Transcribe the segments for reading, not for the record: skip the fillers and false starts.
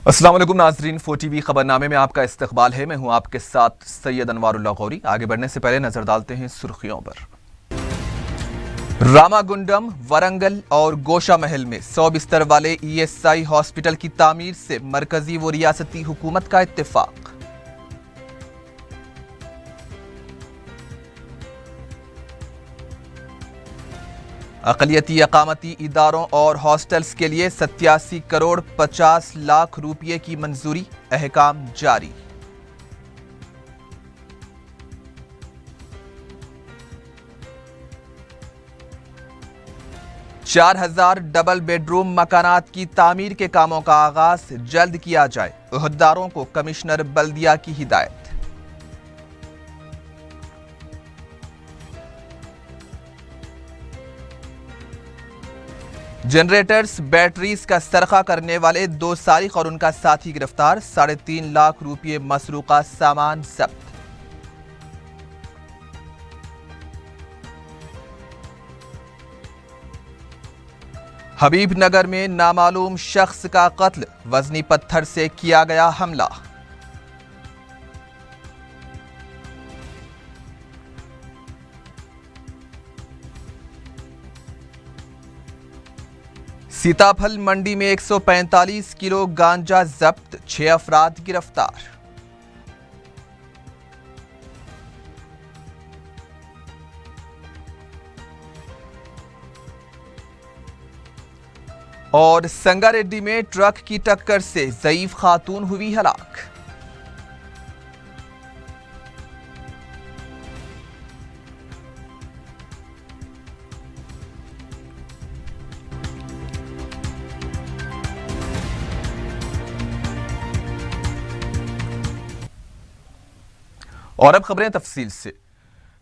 अस्सलाम वालेकुम नाजरीन, 4TV खबरनामे में आपका इस्तकबाल है। मैं हूं आपके साथ सैयद अनवारुल्लाह गौरी। आगे बढ़ने से पहले नजर डालते हैं सुर्खियों पर। रामागुंडम, वरंगल और गोशा महल में 100 बिस्तर वाले ESI हॉस्पिटल की तामीर से मरकजी व रियासती हुकूमत का इत्तेफाक। अक़लियती अक़ामती इदारों और हॉस्टल्स के लिए 87 करोड़ 50 लाख रुपये की मंजूरी, अहकाम जारी। चार 4000 डबल बेडरूम मकानात की तामीर के कामों का आगाज जल्द किया जाए, उहद्दारों को कमिश्नर बल्दिया की हिदायत। जनरेटर्स, बैटरीज का सरखा करने वाले 2 सारिक और उनका साथी गिरफ्तार, 3.5 लाख रुपये मसरूका सामान जब्त। हबीबनगर में नामालूम शख्स का कत्ल, वजनी पत्थर से किया गया हमला। सीताफल मंडी में 145 किलो गांजा जब्त, 6 अफराद गिरफ्तार। और संगारेड्डी में ट्रक की टक्कर से ज़ईफ खातून हुई हलाक। और अब खबरें तफसील से।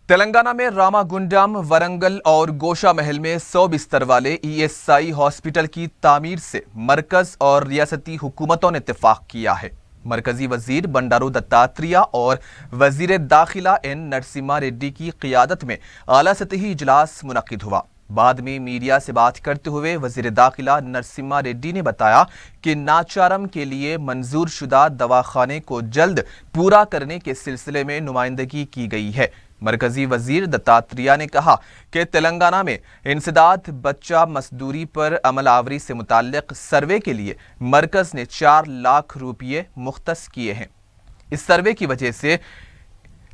तेलंगाना में रामागुंडम, वरंगल और गोशा महल में 100 बिस्तर वाले ESI हॉस्पिटल की तामीर से मरकज और रियासती हुकूमतों ने इत्तेफाक किया है। मरकजी वजीर बंडारू दत्तात्रेय और वजीर दाखिला N नरसिम्हा रेड्डी की क़ियादत में आला सतही इजलास मुनक्किद हुआ। बाद में मीडिया से बात करते हुए वजीर दाखिला नरसिम्हा रेड्डी ने बताया कि नाचारम के लिए मंजूर शुदा दवाखाने को जल्द पूरा करने के सिलसिले में नुमाइंदगी की गई है। मरकजी वजीर दत्तात्रेय ने कहा कि तेलंगाना में इंसदाद बच्चा मजदूरी पर अमल आवरी से मुताल्लिक सर्वे के लिए मरकज ने 4 लाख रुपये मुख्तस किए हैं। इस सर्वे की वजह से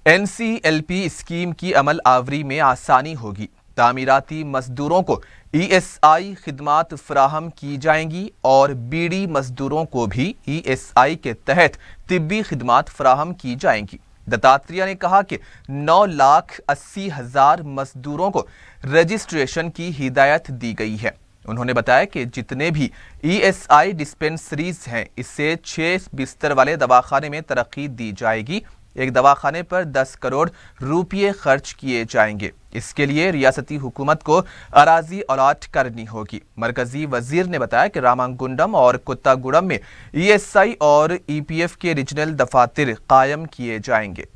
NCLP स्कीम की अमल आवरी में आसानी होगी। तामीराती मजदूरों को ESI खिदमात फराहम की जाएंगी और बीड़ी मजदूरों को भी ESI के तहत तिब्बी खिदमात फराहम की जाएंगी। दत्तात्रेय ने कहा कि 9,80,000 मजदूरों को रजिस्ट्रेशन की हिदायत दी गई है। उन्होंने बताया कि जितने भी ESI डिस्पेंसरीज हैं, इससे 6 बिस्तर वाले दवाखाने में तरक्की दी जाएगी। एक दवाखाने पर 10 करोड़ रुपये खर्च किए जाएंगे। इसके लिए रियासती हुकूमत को अराजी अलॉट करनी होगी। मरकजी वजीर ने बताया कि रामागुंडम और कुत्तागुड़म में ESI और EPF के रीजनल दफातर कायम किए जाएंगे।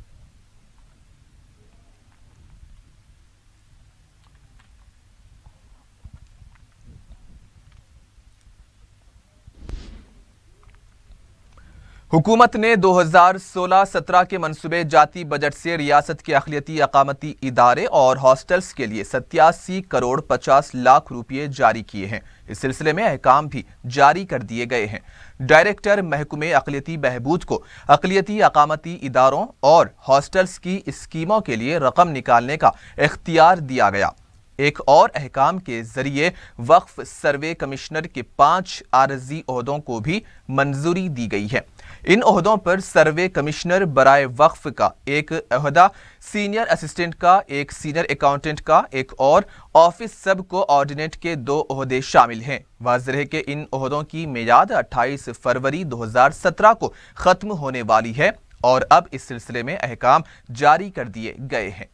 हुकूमत ने 2016-17 के मनसूबे जाती बजट से रियासत के अक़लियती अक़ामती इदारे और हॉस्टल्स के लिए 87 करोड़ 50 लाख रुपये जारी किए हैं। इस सिलसिले में अहकाम भी जारी कर दिए गए हैं। डायरेक्टर महकमे अक़लियती बहबूद को अक़लियती अक़ामती इदारों और हॉस्टल्स की स्कीमों के लिए रकम निकालने का इख्तियार दिया गया। एक और अहकाम के जरिए वक्फ सर्वे कमिश्नर के 5 आरजी ओहदों को भी मंजूरी दी गई है। इन ओहदों पर सर्वे कमिश्नर बराए वक्फ का एक ओहदा, सीनियर असिस्टेंट का एक, सीनियर अकाउंटेंट का एक और ऑफिस सब कोऑर्डिनेट के 2 ओहदे शामिल हैं। वाज़ेह है कि इन ओहदों की मियाद 28 फरवरी 2017 को खत्म होने वाली है और अब इस सिलसिले में अहकाम जारी कर दिए गए हैं।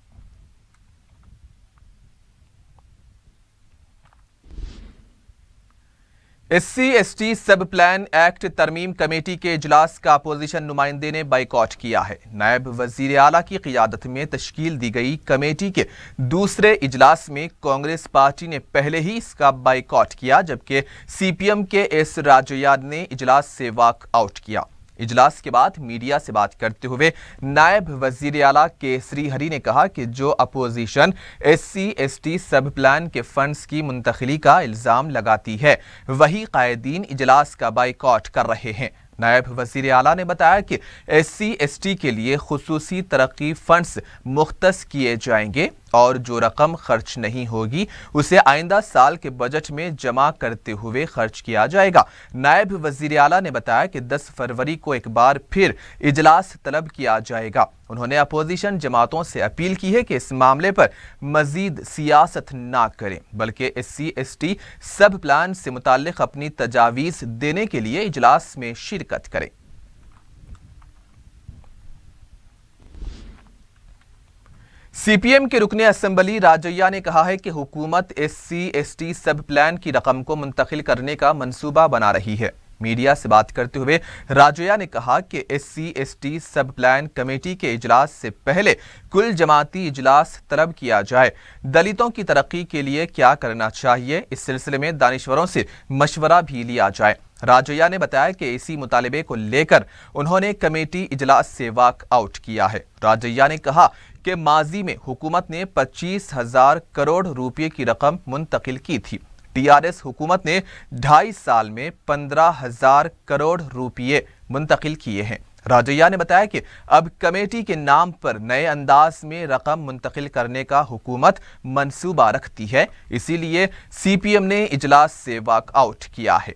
SC/ST सब प्लान एक्ट तरमीम कमेटी के इजलास का अपोजिशन नुमाइंदे ने बाइकॉट किया है। नायब वजीर आला की क़ियादत में तश्कील दी गई कमेटी के दूसरे इजलास में कांग्रेस पार्टी ने पहले ही इसका बाइकॉट किया, जबकि CPM के एस राजैया ने इजलास से वॉक आउट किया। इजलास के बाद मीडिया से बात करते हुए नायब वजीर आला केसरी हरी ने कहा कि जो अपोजिशन SC/ST सब प्लान के फंड्स की मुंतकिली का इल्ज़ाम लगाती है, वही कायदीन इजलास का बाइकॉट कर रहे हैं। नायब वजीर आला ने बताया कि SC/ST के लिए खुसूसी तरक्की फंड्स मुख्तस किए जाएंगे और जो रकम खर्च नहीं होगी उसे आइंदा साल के बजट में जमा करते हुए खर्च किया जाएगा। नायब वजीर आला ने बताया कि 10 फरवरी को एक बार फिर इजलास तलब किया जाएगा। उन्होंने अपोजिशन जमातों से अपील की है कि इस मामले पर मजीद सियासत ना करें, बल्कि SC/ST सब प्लान से मुताल्लिक अपनी तजावीज़ देने के लिए इजलास में शिरकत करें। CPM के रुकने असम्बली राजैया ने कहा है कि हुकूमत SC/ST सब प्लान की रकम को मुंतकिल करने का मंसूबा बना रही है। मीडिया से बात करते हुए राजैया ने कहा कि SC/ST सब प्लान कमेटी के इजलास से पहले कुल जमाती इजलास तलब किया जाए। दलितों की तरक्की के लिए क्या करना चाहिए, इस सिलसिले में दानिश्वरों से मशवरा भी लिया जाए। राजैया ने बताया कि इसी मुतालिबे को लेकर उन्होंने कमेटी इजलास से वॉक आउट किया है। राजैया ने कहा कि माजी में हुकूमत ने 25,000 करोड़ रुपये की रकम मुंतकिल की थी। TRS हुकूमत ने 2.5 साल में 15,000 करोड़ रुपये मुंतकिल किए हैं। राजैया ने बताया कि अब कमेटी के नाम पर नए अंदाज में रकम मुंतकिल करने का हुकूमत मंसूबा रखती है, इसीलिए CPM ने इजलास से वॉक आउट किया है।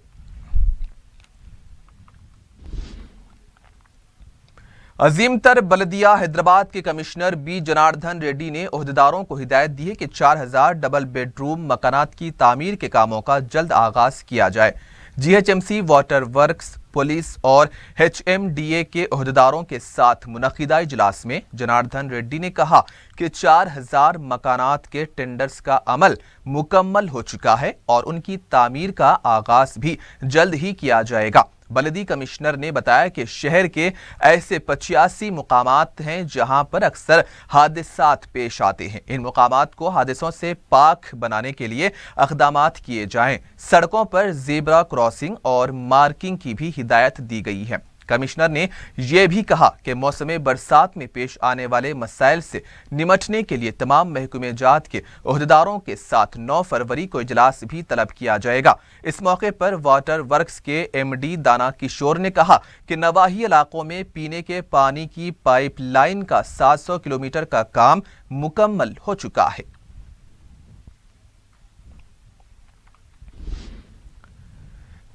अजीम तर बल्दिया हैदराबाद के कमिश्नर B जनार्दन रेड्डी ने ओहदेदारों को हिदायत दी है कि 4,000 डबल बेडरूम मकानात की तामीर के कामों का जल्द आगाज किया जाए। GHMC, वाटर वर्क्स, पुलिस और HMDA के ओहदेदारों के साथ मुनक़िदा इजलास में जनार्दन रेड्डी ने कहा कि 4,000 मकानात के टेंडर्स का अमल मुकम्मल हो चुका है और उनकी तामीर का आगाज भी जल्द ही किया जाएगा। बल्दी कमिश्नर ने बताया कि शहर के ऐसे 85 मुकामात हैं जहां पर अक्सर हादसात पेश आते हैं। इन मुकामात को हादसों से पाक बनाने के लिए इक़दामात किए जाएं। सड़कों पर ज़ेब्रा क्रॉसिंग और मार्किंग की भी हिदायत दी गई है। कमिश्नर ने यह भी कहा कि मौसम बरसात में पेश आने वाले मसाइल से निमटने के लिए तमाम महकमे जात के ओहदेदारों के साथ 9 फरवरी को इजलास भी तलब किया जाएगा। इस मौके पर वाटर वर्क्स के MD दाना किशोर ने कहा कि नवाही इलाकों में पीने के पानी की पाइपलाइन का 700 किलोमीटर का काम मुकम्मल हो चुका है।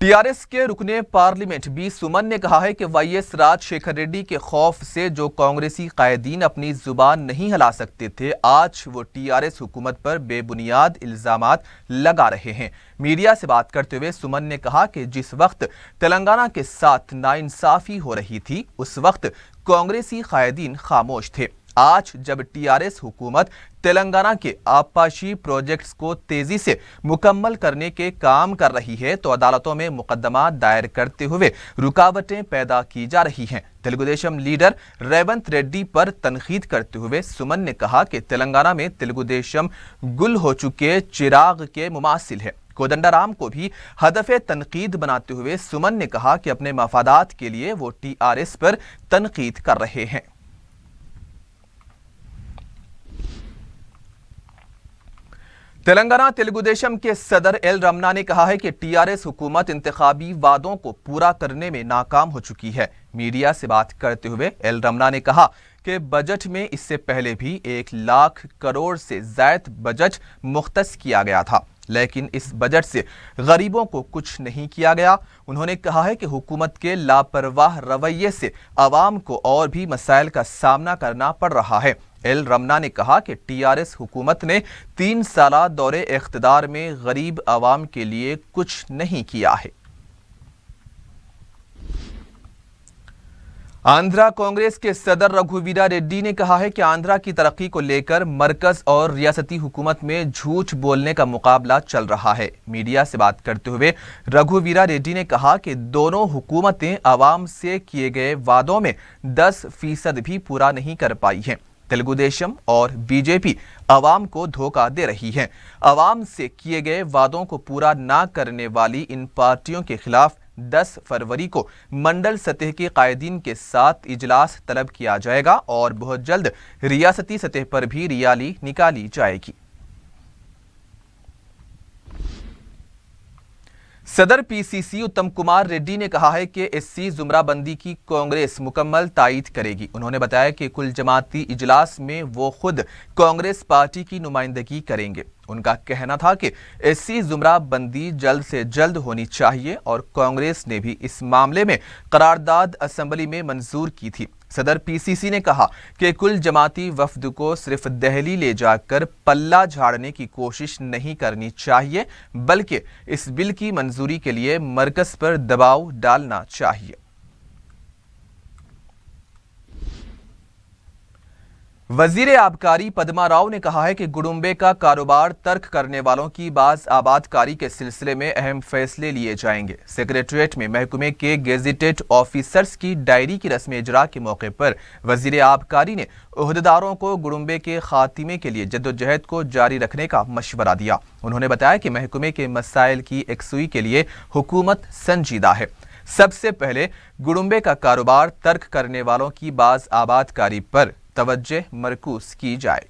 TRS के रुकने पार्लियामेंट B सुमन ने कहा है कि YS राजशेखर रेड्डी के खौफ से जो कांग्रेसी कायदीन अपनी जुबान नहीं हिला सकते थे, आज वो TRS हुकूमत पर बेबुनियाद इल्जामात लगा रहे हैं। मीडिया से बात करते हुए सुमन ने कहा कि जिस वक्त तेलंगाना के साथ नाइंसाफी हो रही थी, उस वक्त कांग्रेसी कायदीन खामोश थे। आज जब TRS हुकूमत तेलंगाना के आपाशी प्रोजेक्ट्स को तेजी से मुकम्मल करने के काम कर रही है, तो अदालतों में मुकदमा दायर करते हुए रुकावटें पैदा की जा रही हैं। तेलुगुदेशम लीडर रेवंत रेड्डी पर तनकीद करते हुए सुमन ने कहा कि तेलंगाना में तेलुगुदेशम गुल हो चुके चिराग के मुमासिल है। कोदंडाराम को भी हदफ़े तनकीद बनाते हुए सुमन ने कहा कि अपने मफादात के लिए वो TRS पर तनकीद कर रहे हैं। तेलंगाना तेलुगुदेशम के सदर एल रमना ने कहा है कि TRS हुकूमत इंतखाबी वादों को पूरा करने में नाकाम हो चुकी है। मीडिया से बात करते हुए एल रमना ने कहा कि बजट में इससे पहले भी 1 लाख करोड़ से ज़ायद बजट मुख्तस किया गया था, लेकिन इस बजट से गरीबों को कुछ नहीं किया गया। उन्होंने कहा है कि हुकूमत के लापरवाह रवैये से आवाम को और भी मसाइल का सामना करना पड़ रहा है। एल रमना ने कहा कि TRS हुकूमत ने 3 साला दौरे इख्तिदार में गरीब आवाम के लिए कुछ नहीं किया है। आंध्रा कांग्रेस के सदर रघुवीरा रेड्डी ने कहा है कि आंध्रा की तरक्की को लेकर मरकज और रियासती हुकूमत में झूठ बोलने का मुकाबला चल रहा है। मीडिया से बात करते हुए रघुवीरा रेड्डी ने कहा कि दोनों हुकूमतें आवाम से किए गए वादों में 10% भी पूरा नहीं कर पाई हैं। तेलुगु देशम और बीजेपी आवाम को धोखा दे रही है। आवाम से किए गए वादों को पूरा ना करने वाली इन पार्टियों के खिलाफ 10 फरवरी को मंडल सतह के कायदीन के साथ इजलास तलब किया जाएगा और बहुत जल्द रियासती सतह पर भी रैली निकाली जाएगी। सदर पीसीसी उत्तम कुमार रेड्डी ने कहा है कि एससी जुमराबंदी की कांग्रेस मुकम्मल तायीद करेगी। उन्होंने बताया कि कुल जमाती इजलास में वो खुद कांग्रेस पार्टी की नुमाइंदगी करेंगे। उनका कहना था कि एससी जुमराबंदी जल्द से जल्द होनी चाहिए और कांग्रेस ने भी इस मामले में करारदाद असेंबली में मंजूर की थी। सदर पीसीसी ने कहा कि कुल जमाती वफद को सिर्फ दिल्ली ले जाकर पल्ला झाड़ने की कोशिश नहीं करनी चाहिए, बल्कि इस बिल की मंजूरी के लिए मरकज पर दबाव डालना चाहिए। वजीर आबकारी पद्मा राव ने कहा है कि गुडुम्बे का कारोबार तर्क करने वालों की बाज आबादकारी के सिलसिले में अहम फैसले लिए जाएंगे। सेक्रेटरीट में महकमे के गेजेटेड ऑफिसर्स की डायरी की रस्म इजरा के मौके पर वजीर आबकारी ने ओहदेदारों को गुडुम्बे के खात्मे के लिए जद्दोजहद को जारी रखने का मशवरा दिया। उन्होंने बताया कि महकमे के मसाइल की यकसुई के लिए हुकूमत संजीदा है। सबसे पहले गुडुम्बे का कारोबार तर्क करने वालों की बाज आबादकारी पर तवज्जो मरकूज की जाए।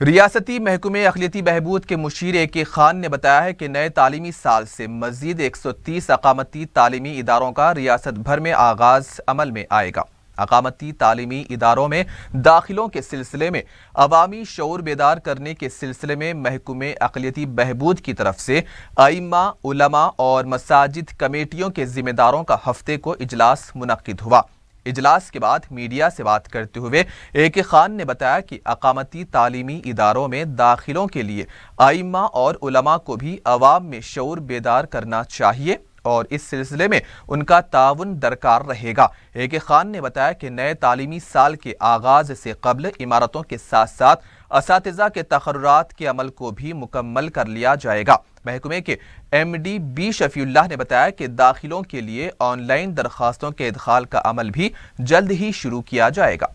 रियासती महकमे अक़लियती बहबूद के मुशीर ए.के. खान ने बताया है कि नए तालीमी साल से मजीद 130 अकामती तालीमी इदारों का रियासत भर में आगाज अमल में आएगा। अकामती तालीमी इदारों में दाखिलों के सिलसिले में अवामी शऊर बेदार करने के सिलसिले में महकमे अक़लियती बहबूद की तरफ से आइम्मा, उलमा और मसाजिद कमेटियों के जिम्मेदारों का हफ्ते को इजलास मुनक्किद हुआ। इजलास के बाद मीडिया से बात करते हुए ए.के. खान ने बताया कि अकामती तालीमी इदारों में दाखिलों के लिए आइम्मा और उलमा को भी अवाम में शऊर बेदार करना चाहिए और इस सिलसिले में उनका ताउन दरकार रहेगा। ए.के. खान ने बताया कि नए तालीमी साल के आगाज से कबल इमारतों के साथ साथ असातिज़ा के तक़र्रुरात के अमल को भी मुकम्मल कर लिया जाएगा। महकमे के एमडी बी शफीउल्लाह ने बताया कि दाखिलों के लिए ऑनलाइन दरखास्तों के इदखाल का अमल भी जल्द ही शुरू किया जाएगा।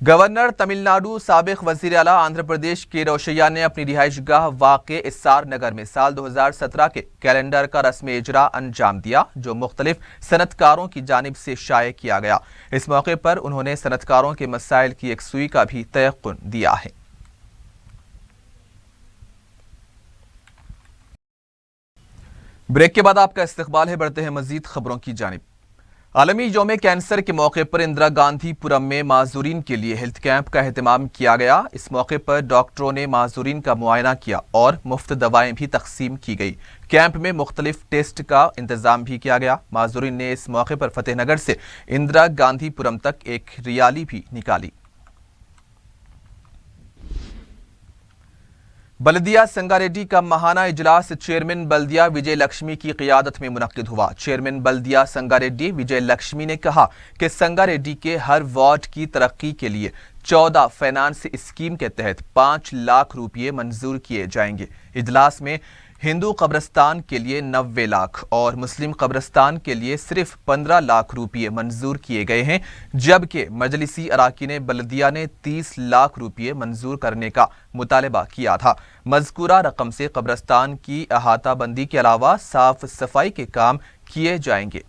गवर्नर तमिलनाडु साबिक वजीर आला आंध्र प्रदेश के रोशैया ने अपनी रिहाइश गाह वाक़े एसआर नगर में साल 2017 के कैलेंडर का रस्म इजरा अंजाम दिया, जो मुख्तलिफ सनतकारों की जानिब से शाये किया गया। इस मौके पर उन्होंने सनतकारों के मसाइल की यकसुई का भी तयक़ुन दिया है। ब्रेक के बाद आपका इस्तकबाल है, बढ़ते हैं मजीद खबरों की जानिब। आलमी यौम कैंसर के मौके पर इंदिरा गांधी पुरम में माजूरीन के लिए हेल्थ कैंप का एहतमाम किया गया। इस मौके पर डॉक्टरों ने माजूरीन का मुआयना किया और मुफ्त दवाएं भी तकसीम की गई। कैंप में मुख्तलिफ टेस्ट का इंतजाम भी किया गया। माजूरीन ने इस मौके पर फतेहनगर से इंदिरा गांधी पुरम तक एक रैली भी निकाली। बल्दिया संगारेड्डी का माहाना इजलास चेयरमैन बल्दिया विजय लक्ष्मी की क़ियादत में मुनक्किद हुआ। चेयरमैन बल्दिया संगारेड्डी विजय लक्ष्मी ने कहा कि संगारेड्डी के हर वार्ड की तरक्की के लिए 14 फाइनेंस स्कीम के तहत 5 लाख रुपये मंजूर किए जाएंगे। इजलास में हिंदू कब्रिस्तान के लिए 90 लाख और मुस्लिम कब्रिस्तान के लिए सिर्फ 15 लाख रुपये मंजूर किए गए हैं, जबकि मजलिसी अराकीन बल्दिया ने 30 लाख रुपये मंजूर करने का मुतालबा किया था। मज़कूरा रकम से कब्रिस्तान की अहाता बंदी के अलावा साफ सफाई के काम किए जाएंगे।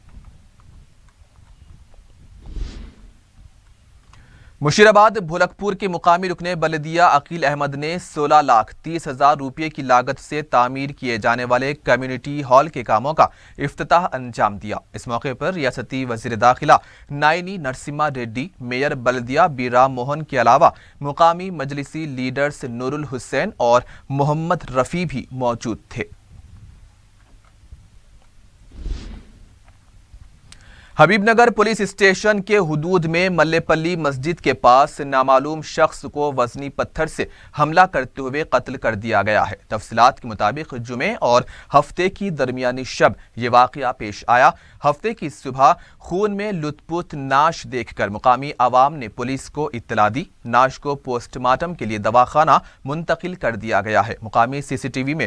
मुशीराबाद भोलकपुर के मुकामी रुकने बल्दिया अकील अहमद ने 16,30,000 रुपये की लागत से तामीर किए जाने वाले कम्युनिटी हॉल के कामों का इफ्तिताह अंजाम दिया। इस मौके पर रियासती वज़ीर दाखिला नायनी नरसिम्हा रेड्डी, मेयर बल्दिया बी राम मोहन के अलावा मुकामी मजलिसी लीडर्स नूरुल हुसैन और मोहम्मद रफ़ी भी मौजूद थे। حبیب نگر پولیس اسٹیشن کے حدود میں ملے پلی مسجد کے پاس نامعلوم شخص کو وزنی پتھر سے حملہ کرتے ہوئے قتل کر دیا گیا ہے۔ تفصیلات کے مطابق جمعے اور ہفتے کی درمیانی شب یہ واقعہ پیش آیا۔ ہفتے کی صبح خون میں لت پت نعش دیکھ کر مقامی عوام نے پولیس کو اطلاع دی۔ نعش کو پوسٹ مارٹم کے لیے دواخانہ منتقل کر دیا گیا ہے۔ مقامی سی سی ٹی وی میں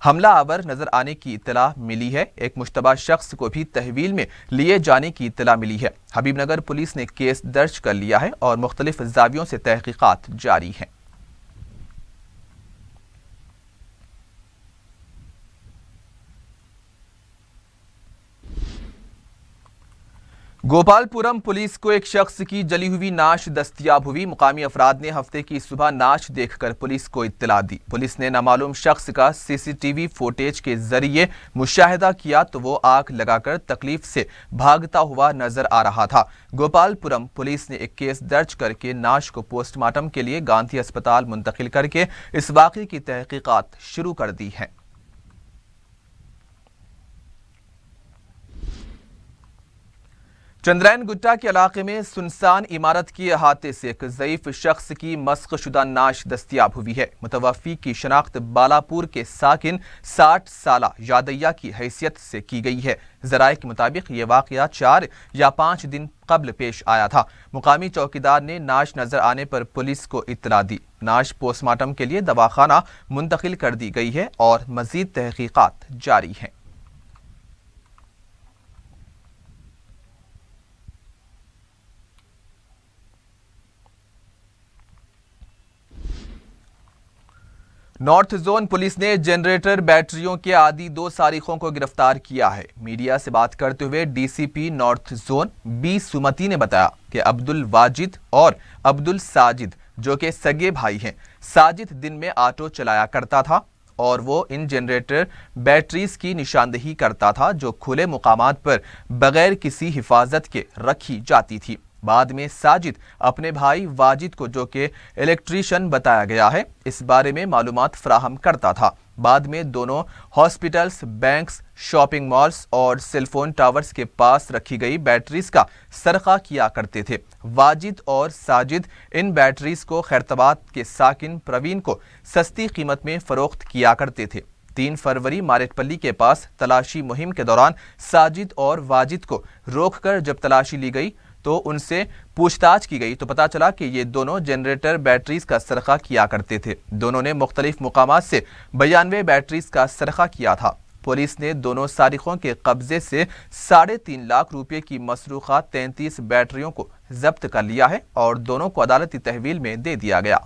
حملہ آور نظر آنے کی اطلاع ملی ہے۔ ایک مشتبہ شخص کو بھی تحویل میں لیے جانے کی اطلاع ملی ہے۔ حبیب نگر پولیس نے کیس درج کر لیا ہے اور مختلف زاویوں سے تحقیقات جاری ہیں۔ گوپال پورم پولیس کو ایک شخص کی جلی ہوئی نعش دستیاب ہوئی۔ مقامی افراد نے ہفتے کی صبح نعش دیکھ کر پولیس کو اطلاع دی۔ پولیس نے نامعلوم شخص کا سی سی ٹی وی فوٹیج کے ذریعے مشاہدہ کیا تو وہ آگ لگا کر تکلیف سے بھاگتا ہوا نظر آ رہا تھا۔ گوپال پورم پولیس نے ایک کیس درج کر کے نعش کو پوسٹ مارٹم کے لیے گاندھی اسپتال منتقل کر کے اس واقعے کی تحقیقات شروع کر دی ہیں۔ چندرائن گٹا کے علاقے میں سنسان عمارت کے احاطے سے ایک ضعیف شخص کی مسخ شدہ نعش دستیاب ہوئی ہے۔ متوفی کی شناخت بالاپور کے ساکن 60 سالہ یادیہ کی حیثیت سے کی گئی ہے۔ ذرائع کے مطابق یہ واقعہ 4 یا 5 دن قبل پیش آیا تھا۔ مقامی چوکیدار نے نعش نظر آنے پر پولیس کو اطلاع دی۔ نعش پوسٹ مارٹم کے لیے دواخانہ منتقل کر دی گئی ہے اور مزید تحقیقات جاری ہیں۔ نارتھ زون پولیس نے جنریٹر بیٹریوں کے عادی 2 سارقوں کو گرفتار کیا ہے۔ میڈیا سے بات کرتے ہوئے D C P north zone بی سمتی نے بتایا کہ عبد الواجد اور عبد الساجد جو کہ سگے بھائی ہیں۔ ساجد دن میں آٹو چلایا کرتا تھا اور وہ ان جنریٹر بیٹریز کی نشاندہی کرتا تھا جو کھلے مقامات پر بغیر کسی حفاظت کے رکھی جاتی تھی۔ بعد میں ساجد اپنے بھائی واجد کو جو کہ الیکٹریشین بتایا گیا ہے اس بارے میں معلومات فراہم کرتا تھا۔ بعد میں دونوں ہاسپٹلز، بینکس، شاپنگ مالز اور سیل فون ٹاورز کے پاس رکھی گئی بیٹریز کا سرقہ کیا کرتے تھے۔ واجد اور ساجد ان بیٹریز کو خیرتباد کے ساکن پروین کو سستی قیمت میں فروخت کیا کرتے تھے۔ 3 فروری مارٹ پلی کے پاس تلاشی مہم کے دوران ساجد اور واجد کو روک کر جب تلاشی لی گئی تو ان سے پوچھ تاچھ کی گئی تو پتہ چلا کہ یہ دونوں جنریٹر بیٹریز کا سرقہ کیا کرتے تھے۔ دونوں نے مختلف مقامات سے 92 بیٹریز کا سرقہ کیا تھا۔ پولیس نے دونوں سارقوں کے قبضے سے 3.5 لاکھ روپے کی مسروقہ 33 بیٹریوں کو ضبط کر لیا ہے اور دونوں کو عدالتی تحویل میں دے دیا گیا۔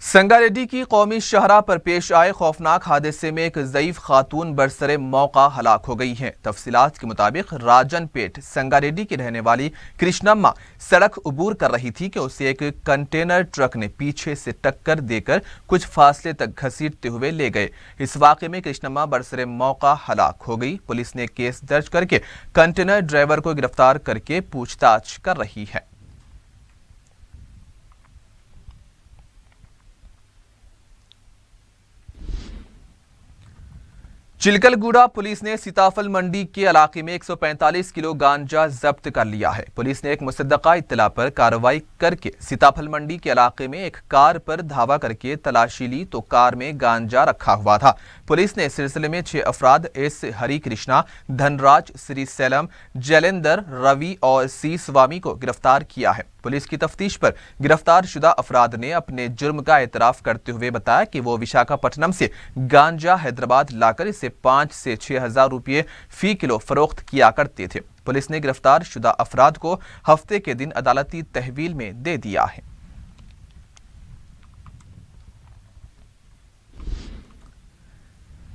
سنگاریڈی کی قومی شاہراہ پر پیش آئے خوفناک حادثے میں ایک ضعیف خاتون برسر موقع ہلاک ہو گئی ہیں۔ تفصیلات کے مطابق راجن پیٹ سنگاریڈی کی رہنے والی کرشنما سڑک عبور کر رہی تھی کہ اسے ایک کنٹینر ٹرک نے پیچھے سے ٹکر دے کر کچھ فاصلے تک گھسیٹتے ہوئے لے گئے۔ اس واقعے میں کرشنما برسر موقع ہلاک ہو گئی۔ پولیس نے کیس درج کر کے کنٹینر ڈرائیور کو گرفتار کر کے پوچھ تاچھ کر رہی ہے۔ چلکل گوڑا پولیس نے سیتافل منڈی کے علاقے میں 145 کلو گانجا ضبط کر لیا ہے۔ پولیس نے ایک مصدقہ اطلاع پر کارروائی کر کے سیتافل منڈی کے علاقے میں ایک کار پر دھاوا کر کے تلاشی لی تو کار میں گانجا رکھا ہوا تھا۔ پولیس نے اس سلسلے میں 6 افراد ایس ہری کرشنا، دھن راج، سری سیلم، جیلیندر، روی اور سی سوامی کو گرفتار کیا ہے۔ پولیس کی تفتیش پر گرفتار شدہ افراد نے اپنے جرم کا اعتراف کرتے ہوئے بتایا کہ وہ وشاکھاپٹنم سے گانجا حیدرآباد لا کر اسے 5 سے 6 ہزار روپے فی کلو فروخت کیا کرتے تھے۔ پولیس نے گرفتار شدہ افراد کو ہفتے کے دن عدالتی تحویل میں دے دیا ہے۔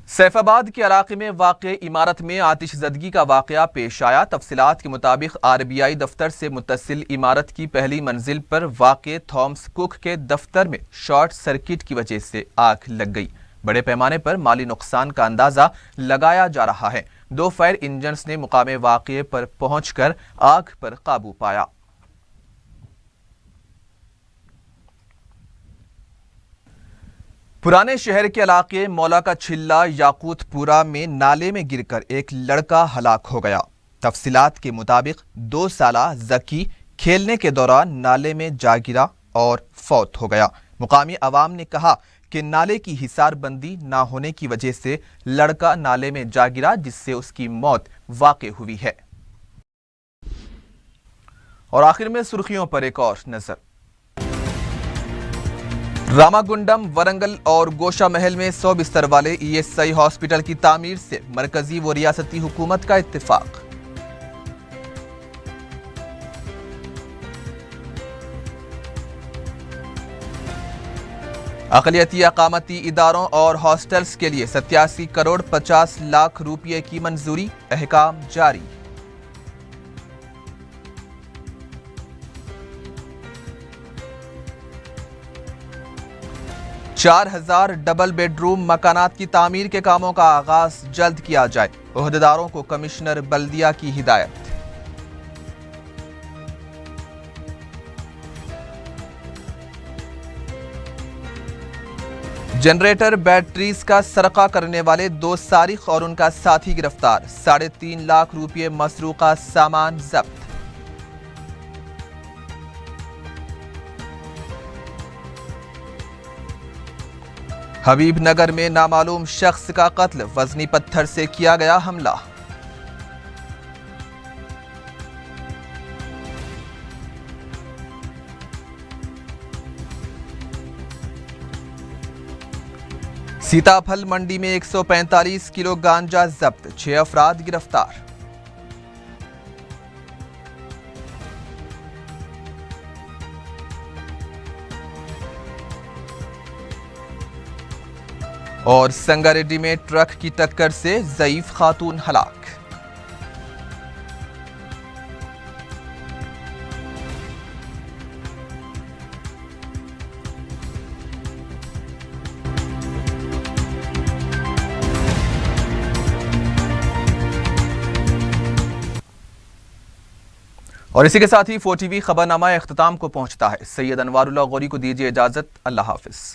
سیف آباد کے علاقے میں واقع عمارت میں آتش زدگی کا واقعہ پیش آیا۔ تفصیلات کے مطابق RBI دفتر سے متصل عمارت کی پہلی منزل پر واقع تھامس کوک کے دفتر میں شارٹ سرکٹ کی وجہ سے آگ لگ گئی۔ بڑے پیمانے پر مالی نقصان کا اندازہ لگایا جا رہا ہے۔ 2 فائر انجنز نے مقام واقعے پر پہنچ کر آگ پر قابو پایا۔ پرانے شہر کے علاقے مولا کا چھلا یاقوت پورا میں نالے میں گر کر ایک لڑکا ہلاک ہو گیا۔ تفصیلات کے مطابق 2 سالہ ذکی کھیلنے کے دوران نالے میں جا گرا اور فوت ہو گیا۔ مقامی عوام نے کہا کہ نالے کی حصار بندی نہ ہونے کی وجہ سے لڑکا نالے میں جا گرا، جس سے اس کی موت واقع ہوئی ہے۔ اور آخر میں سرخیوں پر ایک اور نظر۔ راماگنڈم، ورنگل اور گوشہ محل میں 100 بستر والے ESI ہاسپٹل کی تعمیر سے مرکزی و ریاستی حکومت کا اتفاق۔ اقلیتی اقامتی اداروں اور ہاسٹلز کے لیے 87 کروڑ 50 لاکھ روپے کی منظوری، احکام جاری۔ چار 4000 ڈبل بیڈ روم مکانات کی تعمیر کے کاموں کا آغاز جلد کیا جائے، عہدیداروں کو کمشنر بلدیہ کی ہدایت۔ جنریٹر بیٹریز کا سرقہ کرنے والے 2 سارق اور ان کا ساتھی گرفتار، 3.5 لاکھ روپے مسروقہ سامان ضبط۔ حبیب نگر میں نامعلوم شخص کا قتل، وزنی پتھر سے کیا گیا حملہ۔ سیتا پھل منڈی میں 145 کلو گانجا ضبط، 6 افراد گرفتار۔ اور سنگاریڈی میں ٹرک کی ٹکر سے ضعیف خاتون ہلاک۔ اور اسی کے ساتھ ہی 4TV خبرنامہ اختتام کو پہنچتا ہے۔ سید انوار اللہ غوری کو دیجیے اجازت، اللہ حافظ۔